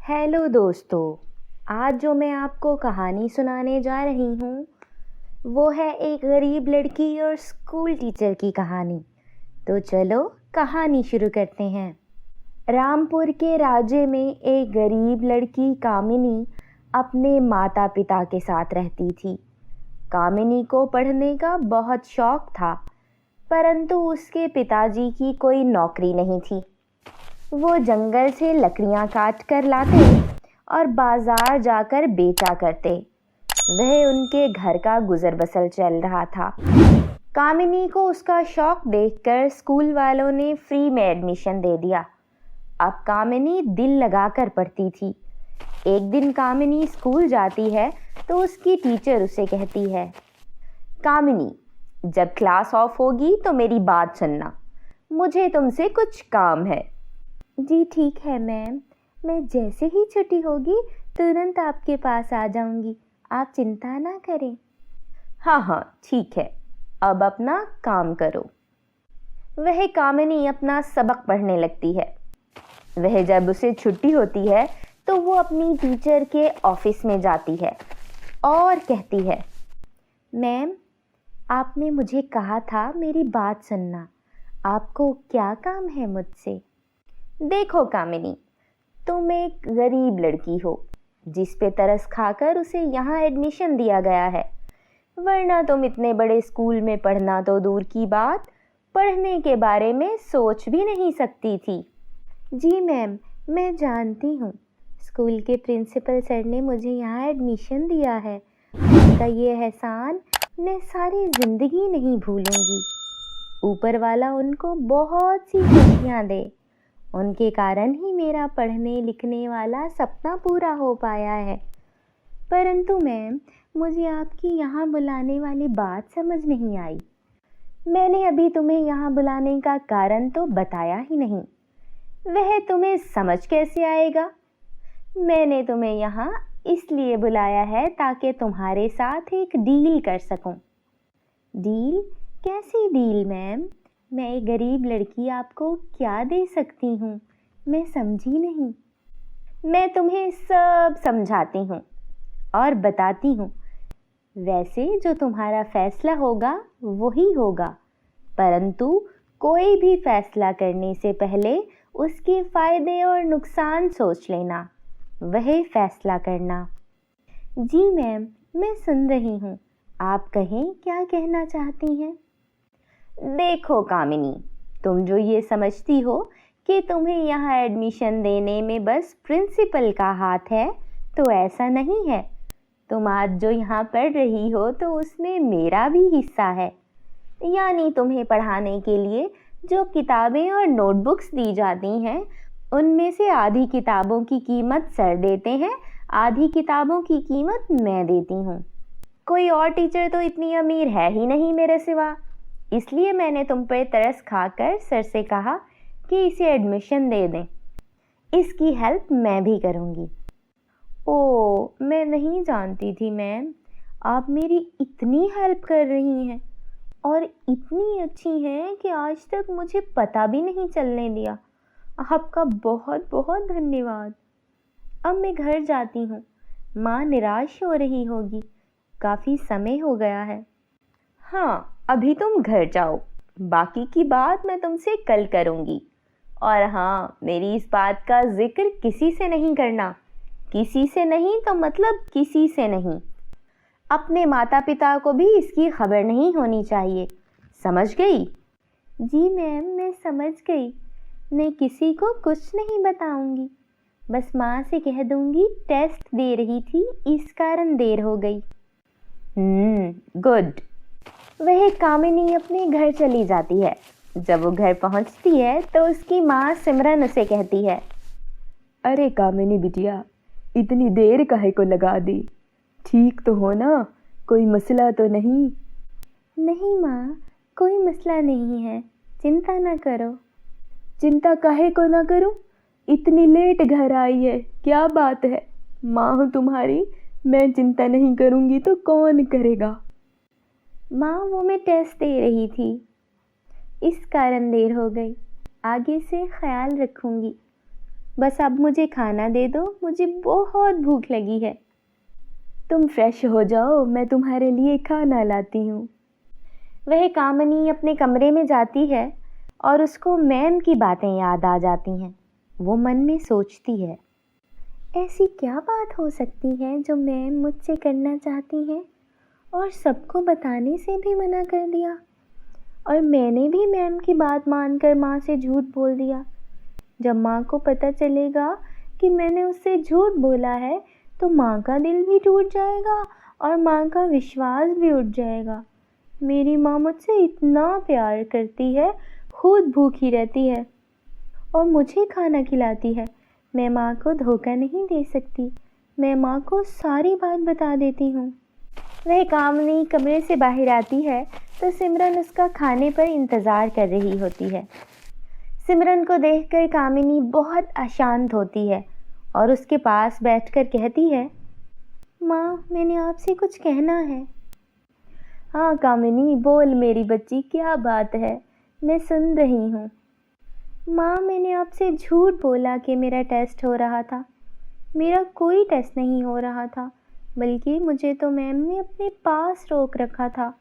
Hello दोस्तों। आज जो मैं आपको कहानी सुनाने जा रही हूँ वो है एक गरीब लड़की और स्कूल टीचर की कहानी। तो चलो कहानी शुरू करते हैं। रामपुर के राज्य में एक गरीब लड़की कामिनी अपने माता पिता के साथ रहती थी। कामिनी को पढ़ने का बहुत शौक था, परंतु उसके पिताजी की कोई नौकरी नहीं थी। वो जंगल से लकड़ियां काट कर लाते और बाजार जाकर बेचा करते। वह उनके घर का गुजर बसर चल रहा था। कामिनी को उसका शौक देखकर स्कूल वालों ने फ्री में एडमिशन दे दिया। अब कामिनी दिल लगाकर पढ़ती थी। एक दिन कामिनी स्कूल जाती है तो उसकी टीचर उसे कहती है, कामिनी, जब क्लास ऑफ होगी तो मेरी बात सुनना, मुझे तुमसे कुछ काम है। जी ठीक है मैम, मैं जैसे ही छुट्टी होगी तुरंत आपके पास आ जाऊंगी, आप चिंता ना करें। हाँ ठीक है, अब अपना काम करो। वह कामिनी अपना सबक पढ़ने लगती है। वह जब उसे छुट्टी होती है तो वो अपनी टीचर के ऑफिस में जाती है और कहती है, मैम, आपने मुझे कहा था मेरी बात सुनना, आपको क्या काम है मुझसे? देखो कामिनी, तुम एक गरीब लड़की हो जिस पे तरस खाकर उसे यहाँ एडमिशन दिया गया है, वरना तुम इतने बड़े स्कूल में पढ़ना तो दूर की बात, पढ़ने के बारे में सोच भी नहीं सकती थी। जी मैम, मैं जानती हूँ, स्कूल के प्रिंसिपल सर ने मुझे यहाँ एडमिशन दिया है। उनका ये एहसान मैं सारी जिंदगी नहीं भूलूंगी। ऊपर वाला उनको बहुत सी खुशियाँ दे, उनके कारण ही मेरा पढ़ने लिखने वाला सपना पूरा हो पाया है। परंतु मैम, मुझे आपकी यहाँ बुलाने वाली बात समझ नहीं आई। मैंने अभी तुम्हें यहाँ बुलाने का कारण तो बताया ही नहीं, वह तुम्हें समझ कैसे आएगा? मैंने तुम्हें यहाँ इसलिए बुलाया है ताकि तुम्हारे साथ एक डील कर सकूं। डील? कैसी डील मैम? मैं एक गरीब लड़की आपको क्या दे सकती हूँ, मैं समझी नहीं। मैं तुम्हें सब समझाती हूँ और बताती हूँ। वैसे जो तुम्हारा फैसला होगा वही होगा, परंतु कोई भी फैसला करने से पहले उसके फायदे और नुकसान सोच लेना, वही फैसला करना। जी मैम, मैं सुन रही हूँ, आप कहें क्या कहना चाहती हैं? देखो कामिनी, तुम जो ये समझती हो कि तुम्हें यहाँ एडमिशन देने में बस प्रिंसिपल का हाथ है, तो ऐसा नहीं है। तुम आज जो यहाँ पढ़ रही हो तो उसमें मेरा भी हिस्सा है। यानी तुम्हें पढ़ाने के लिए जो किताबें और नोटबुक्स दी जाती हैं, उनमें से आधी किताबों की कीमत सर देते हैं, आधी किताबों की कीमत मैं देती हूँ। कोई और टीचर तो इतनी अमीर है ही नहीं मेरे सिवा, इसलिए मैंने तुम पर तरस खाकर सर से कहा कि इसे एडमिशन दे दें। इसकी हेल्प मैं भी करूँगी। ओह, मैं नहीं जानती थी मैम, आप मेरी इतनी हेल्प कर रही हैं और इतनी अच्छी हैं कि आज तक मुझे पता भी नहीं चलने दिया। आपका बहुत बहुत धन्यवाद। अब मैं घर जाती हूँ, माँ निराश हो रही होगी, काफ़ी समय हो गया है। हाँ, अभी तुम घर जाओ, बाकी की बात मैं तुमसे कल करूँगी। और हाँ, मेरी इस बात का जिक्र किसी से नहीं करना। किसी से नहीं तो मतलब किसी से नहीं। अपने माता पिता को भी इसकी खबर नहीं होनी चाहिए, समझ गई? जी मैम, मैं समझ गई। मैं किसी को कुछ नहीं बताऊंगी, बस माँ से कह दूंगी टेस्ट दे रही थी, इस कारण देर हो गई। गुड। वह कामिनी अपने घर चली जाती है। जब वो घर पहुंचती है तो उसकी माँ सिमरन उसे कहती है, अरे कामिनी बिटिया, इतनी देर काहे को लगा दी? ठीक तो हो ना? कोई मसला तो नहीं? नहीं माँ, कोई मसला नहीं है, चिंता ना करो। चिंता काहे को ना करूं? इतनी लेट घर आई है, क्या बात है? माँ हूँ तुम्हारी, मैं चिंता नहीं करूंगी तो कौन करेगा? माँ, वो मैं टेस्ट दे रही थी, इस कारण देर हो गई, आगे से ख्याल रखूंगी। बस अब मुझे खाना दे दो, मुझे बहुत भूख लगी है। तुम फ्रेश हो जाओ, मैं तुम्हारे लिए खाना लाती हूँ। वह कामिनी अपने कमरे में जाती है और उसको मैम की बातें याद आ जाती हैं। वो मन में सोचती है, ऐसी क्या बात हो सकती है जो मैम मुझसे करना चाहती हैं और सबको बताने से भी मना कर दिया, और मैंने भी मैम की बात मानकर माँ से झूठ बोल दिया। जब माँ को पता चलेगा कि मैंने उससे झूठ बोला है तो माँ का दिल भी टूट जाएगा और माँ का विश्वास भी उठ जाएगा। मेरी माँ मुझसे इतना प्यार करती है, खुद भूखी रहती है और मुझे खाना खिलाती है। मैं माँ को धोखा नहीं दे सकती। मैं माँ को सारी बात बता देती हूँ। वह कामिनी कमरे से बाहर आती है तो सिमरन उसका खाने पर इंतज़ार कर रही होती है। सिमरन को देखकर कामिनी बहुत अशांत होती है और उसके पास बैठकर कहती है, माँ, मैंने आपसे कुछ कहना है। हाँ कामिनी, बोल मेरी बच्ची, क्या बात है, मैं सुन रही हूँ। माँ, मैंने आपसे झूठ बोला कि मेरा टेस्ट हो रहा था। मेरा कोई टेस्ट नहीं हो रहा था, बल्कि मुझे तो मैम ने अपने पास रोक रखा था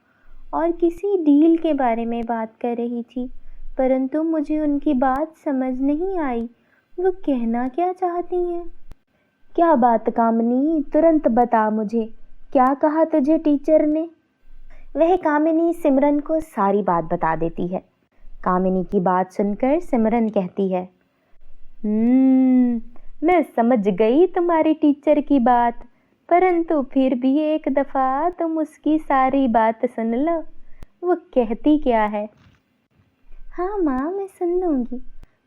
और किसी डील के बारे में बात कर रही थी, परंतु मुझे उनकी बात समझ नहीं आई। वो कहना क्या चाहती हैं? क्या बात कामिनी, तुरंत बता मुझे, क्या कहा तुझे टीचर ने? वह कामिनी सिमरन को सारी बात बता देती है। कामिनी की बात सुनकर सिमरन कहती है, मैं समझ गई तुम्हारी टीचर की बात, परंतु फिर भी एक दफ़ा तुम उसकी सारी बात सुन लो, वो कहती क्या है। हाँ माँ, मैं सुन लूँगी।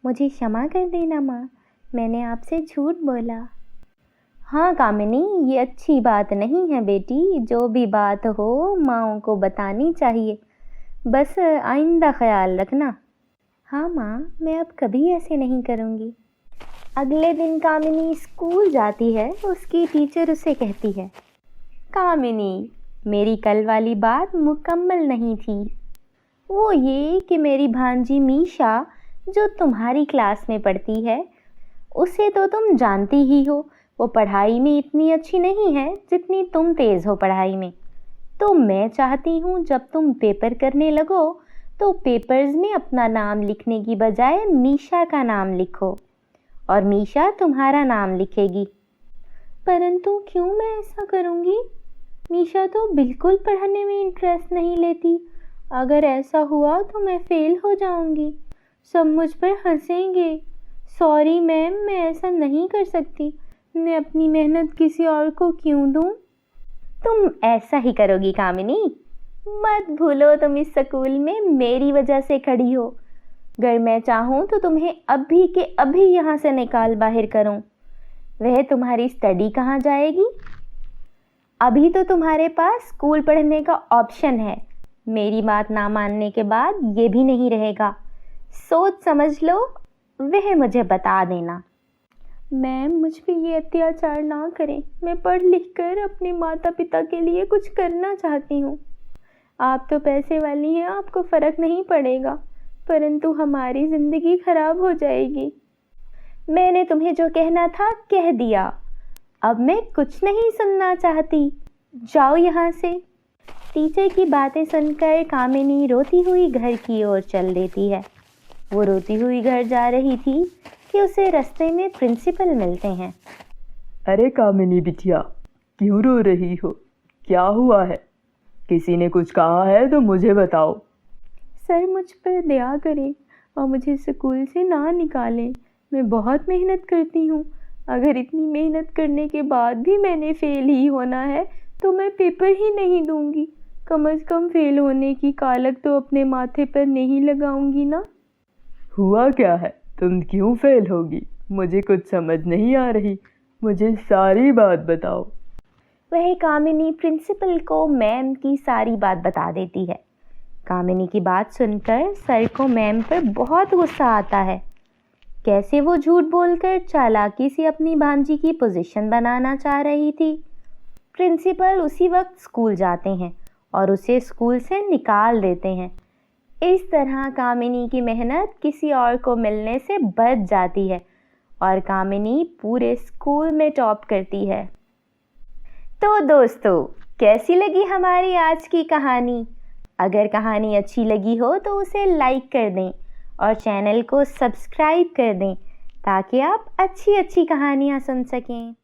मुझे क्षमा कर देना माँ, मैंने आपसे झूठ बोला। हाँ कामिनी, ये अच्छी बात नहीं है बेटी। जो भी बात हो माँओं को बतानी चाहिए, बस आइंदा ख्याल रखना। हाँ माँ, मैं अब कभी ऐसे नहीं करूँगी। अगले दिन कामिनी स्कूल जाती है। उसकी टीचर उसे कहती है, कामिनी, मेरी कल वाली बात मुकम्मल नहीं थी। वो ये कि मेरी भांजी मीशा, जो तुम्हारी क्लास में पढ़ती है, उसे तो तुम जानती ही हो, वो पढ़ाई में इतनी अच्छी नहीं है जितनी तुम तेज़ हो पढ़ाई में। तो मैं चाहती हूँ जब तुम पेपर करने लगो तो पेपर्स में अपना नाम लिखने की बजाय मीशा का नाम लिखो और मीशा तुम्हारा नाम लिखेगी। परंतु क्यों मैं ऐसा करूँगी? मीशा तो बिल्कुल पढ़ने में इंटरेस्ट नहीं लेती। अगर ऐसा हुआ तो मैं फेल हो जाऊँगी। सब मुझ पर हंसेंगे। सॉरी मैम, मैं ऐसा नहीं कर सकती। मैं अपनी मेहनत किसी और को क्यों दूँ? तुम ऐसा ही करोगी कामिनी। मत भूलो तुम इस स्कूल में मेरी वजह से खड़ी हो। अगर मैं चाहूँ तो तुम्हें अभी के अभी यहाँ से निकाल बाहर करूँ। वह तुम्हारी स्टडी कहाँ जाएगी? अभी तो तुम्हारे पास स्कूल पढ़ने का ऑप्शन है। मेरी बात ना मानने के बाद ये भी नहीं रहेगा। सोच समझ लो, वह मुझे बता देना। मैम, मुझ पे ये अत्याचार ना करें। मैं पढ़ लिख कर अपने माता पिता के लिए कुछ करना चाहती हूँ। आप तो पैसे वाली हैं, आपको फ़र्क नहीं पड़ेगा, परंतु हमारी ज़िंदगी ख़राब हो जाएगी। मैंने तुम्हें जो कहना था कह दिया। अब मैं कुछ नहीं सुनना चाहती। जाओ यहाँ से। टीचर की बातें सुनकर कामिनी रोती हुई घर की ओर चल देती है। वो रोती हुई घर जा रही थी कि उसे रास्ते में प्रिंसिपल मिलते हैं। अरे कामिनी बिटिया, क्यों रो रही हो? क्या हुआ है? किसी ने कुछ कहा है तो मुझे बताओ। सर, मुझ पर दया करें और मुझे स्कूल से ना निकालें। मैं बहुत मेहनत करती हूँ। अगर इतनी मेहनत करने के बाद भी मैंने फ़ेल ही होना है तो मैं पेपर ही नहीं दूँगी। कम से कम फ़ेल होने की कालक तो अपने माथे पर नहीं लगाऊंगी ना। हुआ क्या है? तुम क्यों फेल होगी? मुझे कुछ समझ नहीं आ रही। मुझे सारी बात बताओ। वह कामिनी प्रिंसिपल को मैम की सारी बात बता देती है। कामिनी की बात सुनकर सर को मैम पर बहुत गुस्सा आता है। कैसे वो झूठ बोलकर चालाकी से अपनी भांजी की पोजीशन बनाना चाह रही थी। प्रिंसिपल उसी वक्त स्कूल जाते हैं और उसे स्कूल से निकाल देते हैं। इस तरह कामिनी की मेहनत किसी और को मिलने से बच जाती है और कामिनी पूरे स्कूल में टॉप करती है। तो दोस्तों, कैसी लगी हमारी आज की कहानी? अगर कहानी अच्छी लगी हो तो उसे लाइक कर दें और चैनल को सब्सक्राइब कर दें ताकि आप अच्छी अच्छी कहानियाँ सुन सकें।